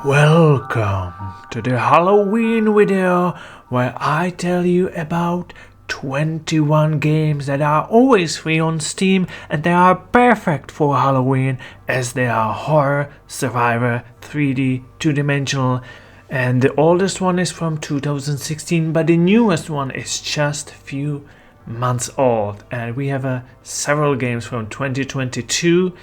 Welcome to the Halloween video where I tell you about 21 games that are always free on Steam and they are perfect for Halloween as they are horror, survivor, 3D, 2-dimensional, and the oldest one is from 2016 but the newest one is just a few months old, and we have several games from 2022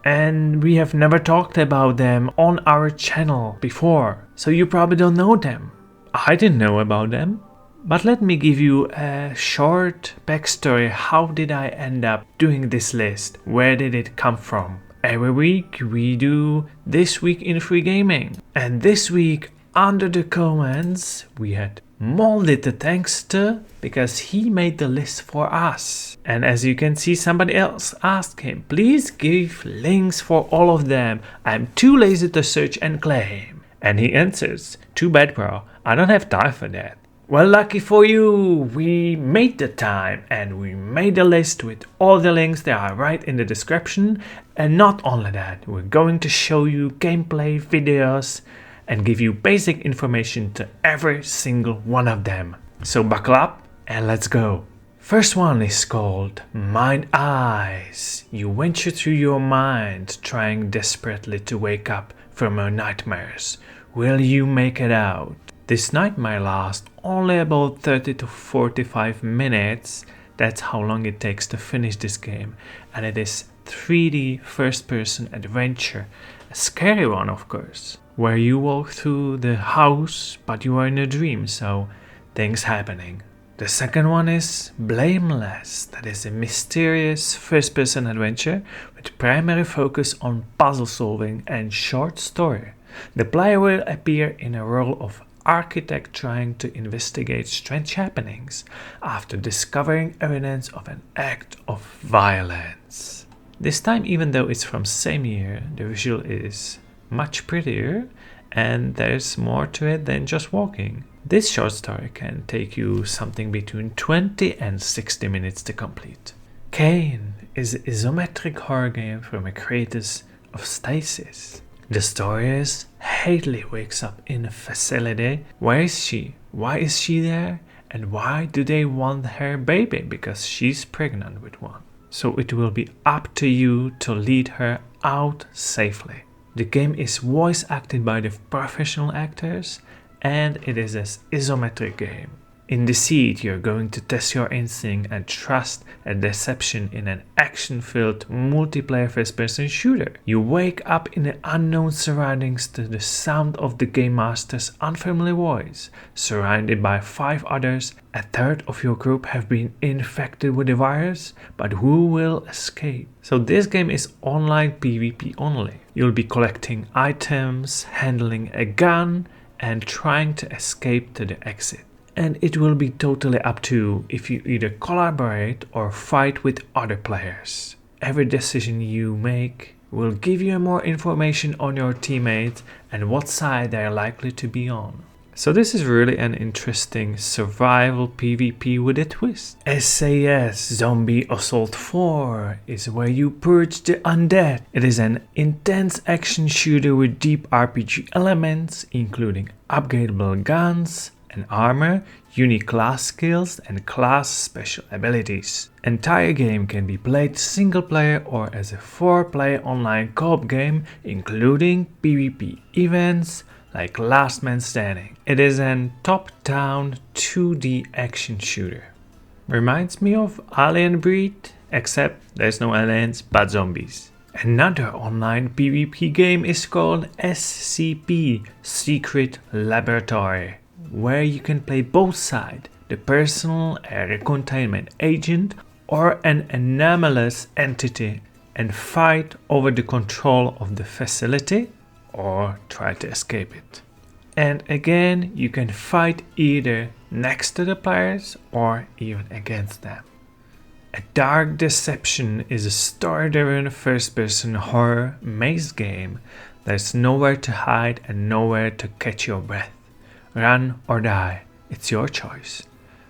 and we have never talked about them on our channel before, so you probably don't know them. I didn't know about them, but let me give you a short backstory. How did I end up doing this list? Where did it come from? Every week we do This Week in Free Gaming, and this week under the comments we had Moldy the Tankster because he made the list for us. And as you can see, somebody else asked him, please give links for all of them. I'm too lazy to search and claim. And he answers, too bad bro, I don't have time for that. Well, lucky for you, we made the time and we made a list with all the links that are right in the description. And not only that, we're going to show you gameplay videos and give you basic information to every single one of them. So buckle up and let's go. First one is called Mind Eyes. You venture through your mind, trying desperately to wake up from your nightmares. Will you make it out? This nightmare lasts only about 30 to 45 minutes. That's how long it takes to finish this game. And it is 3D first-person adventure. A scary one, of course, where you walk through the house but you are in a dream, so things happening. The second one is Blameless. That is a mysterious first-person adventure with primary focus on puzzle solving and short story. The player will appear in a role of architect trying to investigate strange happenings after discovering evidence of an act of violence. This time, even though it's from same year, the visual is much prettier and there's more to it than just walking. This short story can take you something between 20 and 60 minutes to complete. CAYNE is an isometric horror game from the creators of Stasis. The story is Haley wakes up in a facility. Where is she? Why is she there? And why do they want her baby? Because she's pregnant with one. So it will be up to you to lead her out safely. The game is voice acted by the professional actors and it is an isometric game. In Deceit, you're going to test your instinct and trust a deception in an action-filled multiplayer first-person shooter. You wake up in the unknown surroundings to the sound of the game master's unfamiliar voice. Surrounded by 5 others, a third of your group have been infected with the virus, but who will escape? So this game is online PvP only. You'll be collecting items, handling a gun, and trying to escape to the exit. And it will be totally up to you if you either collaborate or fight with other players. Every decision you make will give you more information on your teammates and what side they are likely to be on. So this is really an interesting survival PvP with a twist. SAS Zombie Assault 4 is where you purge the undead. It is an intense action shooter with deep RPG elements, including upgradable guns and armor, unique class skills and class special abilities. Entire game can be played single player or as a 4-player online co-op game, including PvP events like Last Man Standing. It is an top-down 2D action shooter. Reminds me of Alien Breed, except there's no aliens but zombies. Another online PvP game is called SCP, Secret Laboratory, where you can play both sides, the personal containment agent or an anomalous entity, and fight over the control of the facility or try to escape it. And again, you can fight either next to the players or even against them. A Dark Deception is a story-driven first-person horror maze game. There's nowhere to hide and nowhere to catch your breath. Run or die, it's your choice.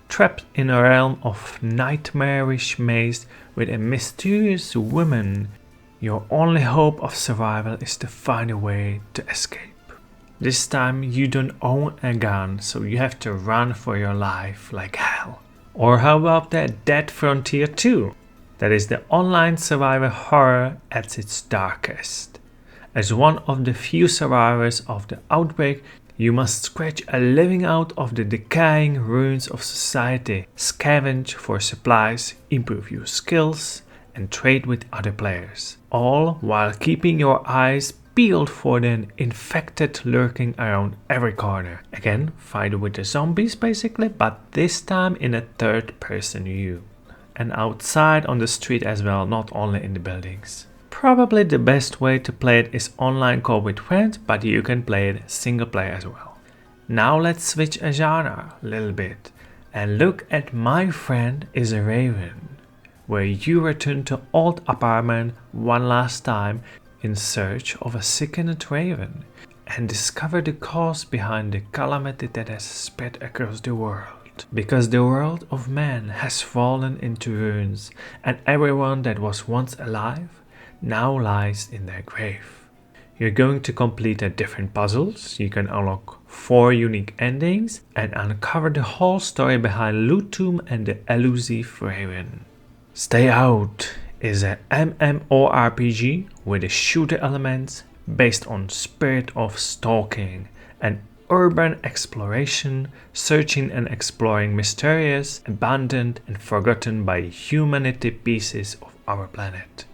Trapped in a realm of nightmarish maze with a mysterious woman, your only hope of survival is to find a way to escape. This time you don't own a gun, so you have to run for your life like hell. Or how about that Dead Frontier 2? That is the online survivor horror at its darkest. As one of the few survivors of the outbreak, you must scratch a living out of the decaying ruins of society, scavenge for supplies, improve your skills, and trade with other players. All while keeping your eyes peeled for the infected lurking around every corner. Again, fight with the zombies basically, but this time in a third-person view. And outside on the street as well, not only in the buildings. Probably the best way to play it is online co-op with friends, but you can play it single player as well. Now let's switch a genre a little bit and look at My Friend is a Raven, where you return to old apartment one last time in search of a sickened raven and discover the cause behind the calamity that has spread across the world. Because the world of man has fallen into ruins and everyone that was once alive now lies in their grave. You're going to complete the different puzzles, you can unlock 4 unique endings and uncover the whole story behind Loot Tomb and the elusive raven. Stay Out is a MMORPG with the shooter elements based on spirit of stalking and urban exploration, searching and exploring mysterious, abandoned and forgotten by humanity pieces of our planet.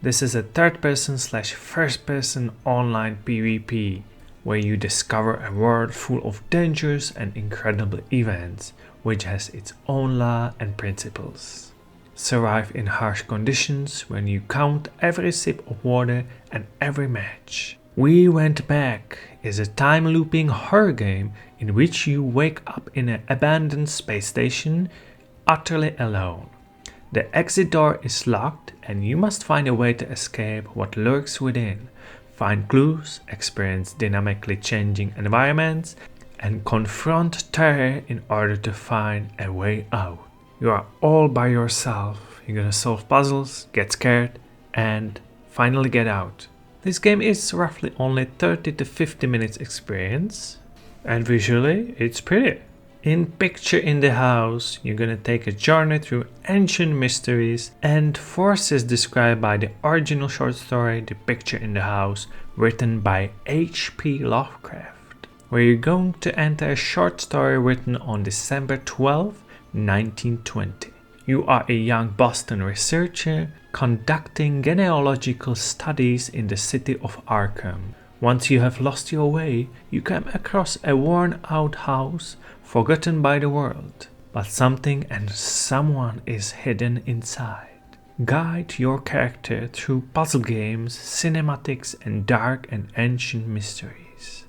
This is a third-person/first-person online PvP where you discover a world full of dangers and incredible events, which has its own law and principles. Survive in harsh conditions when you count every sip of water and every match. We Went Back is a time-looping horror game in which you wake up in an abandoned space station, utterly alone. The exit door is locked and you must find a way to escape what lurks within, find clues, experience dynamically changing environments, and confront terror in order to find a way out. You are all by yourself, you're gonna solve puzzles, get scared, and finally get out. This game is roughly only 30 to 50 minutes experience, and visually it's pretty. In Picture in the House, you're gonna take a journey through ancient mysteries and forces described by the original short story The Picture in the House, written by H.P. Lovecraft, where you're going to enter a short story written on December 12, 1920. You are a young Boston researcher conducting genealogical studies in the city of Arkham. Once you have lost your way, you come across a worn-out house forgotten by the world, but something and someone is hidden inside. Guide your character through puzzle games, cinematics, and dark and ancient mysteries.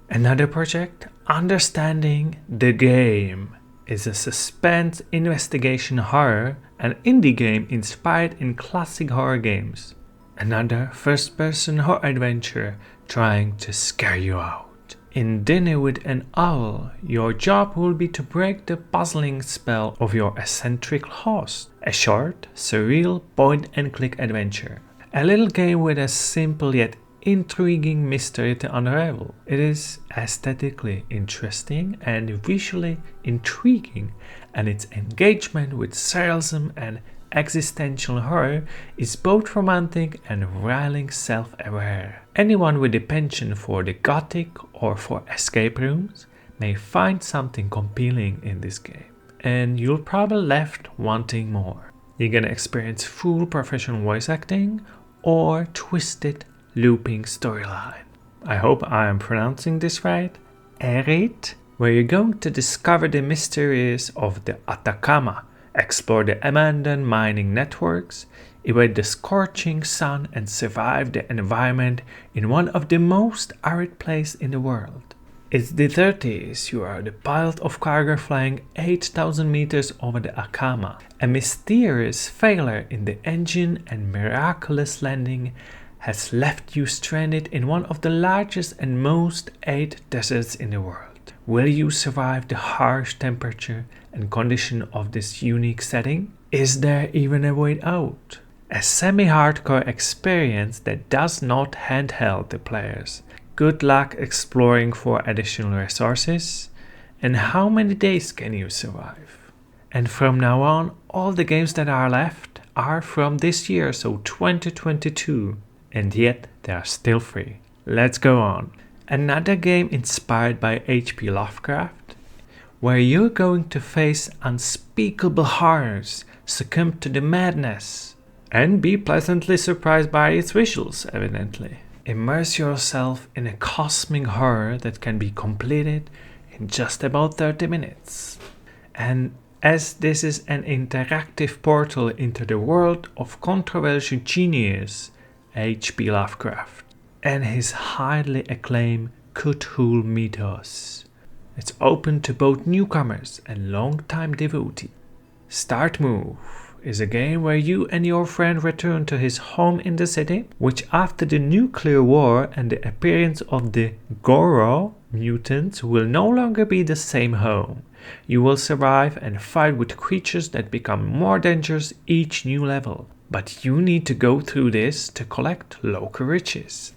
Another project, Understanding the Game, is a suspense investigation horror, an indie game inspired in classic horror games. Another first-person horror adventure trying to scare you out. In Dinner with an Owl, your job will be to break the puzzling spell of your eccentric host. A short, surreal point-and-click adventure. A little game with a simple yet intriguing mystery to unravel. It is aesthetically interesting and visually intriguing, and its engagement with surrealism and existential horror is both romantic and riling self-aware. Anyone with a penchant for the gothic or for escape rooms may find something compelling in this game, and you'll probably left wanting more. You're gonna experience full professional voice acting or twisted looping storyline. I hope I am pronouncing this right. Arid, where you're going to discover the mysteries of the Atacama, explore the abandoned mining networks, evade the scorching sun, and survive the environment in one of the most arid places in the world. It's the 30s, you are the pilot of cargo flying 8,000 meters over the Atacama. A mysterious failure in the engine and miraculous landing has left you stranded in one of the largest and most arid deserts in the world. Will you survive the harsh temperature and condition of this unique setting? Is there even a way out? A semi-hardcore experience that does not handheld the players. Good luck exploring for additional resources. And how many days can you survive? And from now on, all the games that are left are from this year, so 2022. And yet they are still free. Let's go on. Another game inspired by H.P. Lovecraft, where you're going to face unspeakable horrors, succumb to the madness, and be pleasantly surprised by its visuals, evidently. Immerse yourself in a cosmic horror that can be completed in just about 30 minutes. And as this is an interactive portal into the world of controversial genius H.P. Lovecraft and his highly acclaimed Cthulhu mythos, it's open to both newcomers and long-time devotees. STARTMOVE is a game where you and your friend return to his home in the city, which after the nuclear war and the appearance of the Goro mutants will no longer be the same home. You will survive and fight with creatures that become more dangerous each new level, but you need to go through this to collect local riches.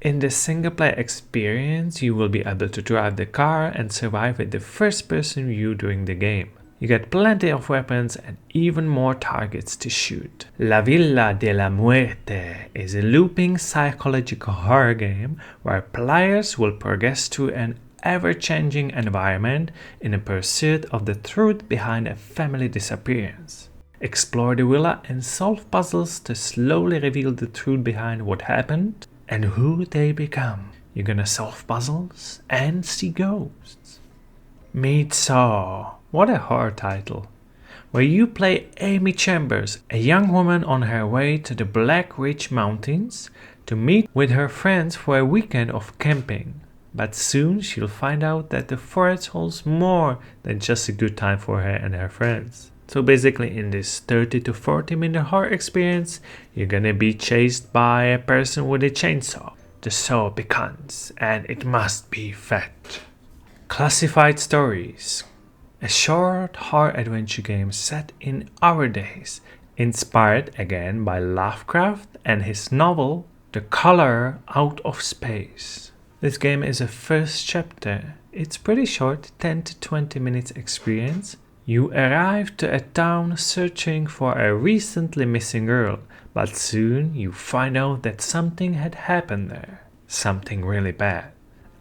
In the single-player experience, you will be able to drive the car and survive with the first-person view during the game. You get plenty of weapons and even more targets to shoot. La Villa de la Muerte is a looping psychological horror game where players will progress through an ever-changing environment in a pursuit of the truth behind a family disappearance. Explore the villa and solve puzzles to slowly reveal the truth behind what happened and who they become. You're gonna solve puzzles and see ghosts. Meet Saw. What a horror title. Where you play Amy Chambers, a young woman on her way to the Black Ridge Mountains to meet with her friends for a weekend of camping. But soon she'll find out that the forest holds more than just a good time for her and her friends. So basically in this 30 to 40 minute horror experience, you're gonna be chased by a person with a chainsaw. The saw beckons, and it must be fat. Classified Stories. A short horror adventure game set in our days, inspired again by Lovecraft and his novel The Color Out of Space. This game is a first chapter. It's pretty short, 10 to 20 minutes experience. You arrive to a town searching for a recently missing girl, but soon you find out that something had happened there. Something really bad.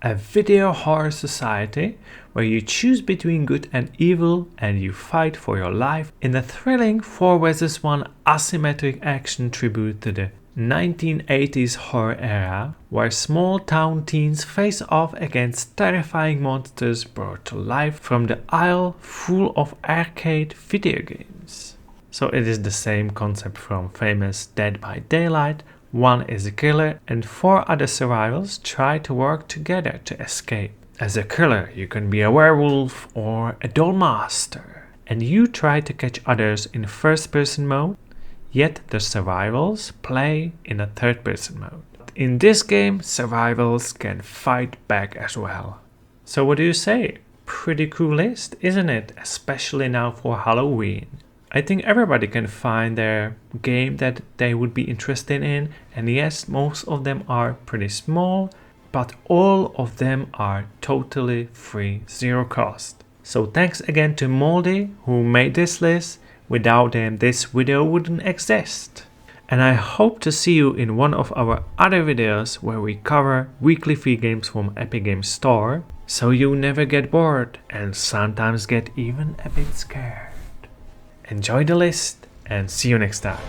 A video horror society where you choose between good and evil and you fight for your life in a thrilling 4 vs 1 asymmetric action tribute to the 1980s horror era where small town teens face off against terrifying monsters brought to life from the aisle full of arcade video games. So it is the same concept from famous Dead by Daylight. One is a killer and 4 other survivors try to work together to escape. As a killer, you can be a werewolf or a doll master, and you try to catch others in first-person mode, yet the survivors play in a third-person mode. In this game, survivors can fight back as well. So what do you say? Pretty cool list, isn't it? Especially now for Halloween. I think everybody can find their game that they would be interested in, and yes, most of them are pretty small, but all of them are totally free, zero cost. So thanks again to Moldy who made this list. Without them this video wouldn't exist. And I hope to see you in one of our other videos where we cover weekly free games from Epic Games Store, so you never get bored and sometimes get even a bit scared. Enjoy the list and see you next time.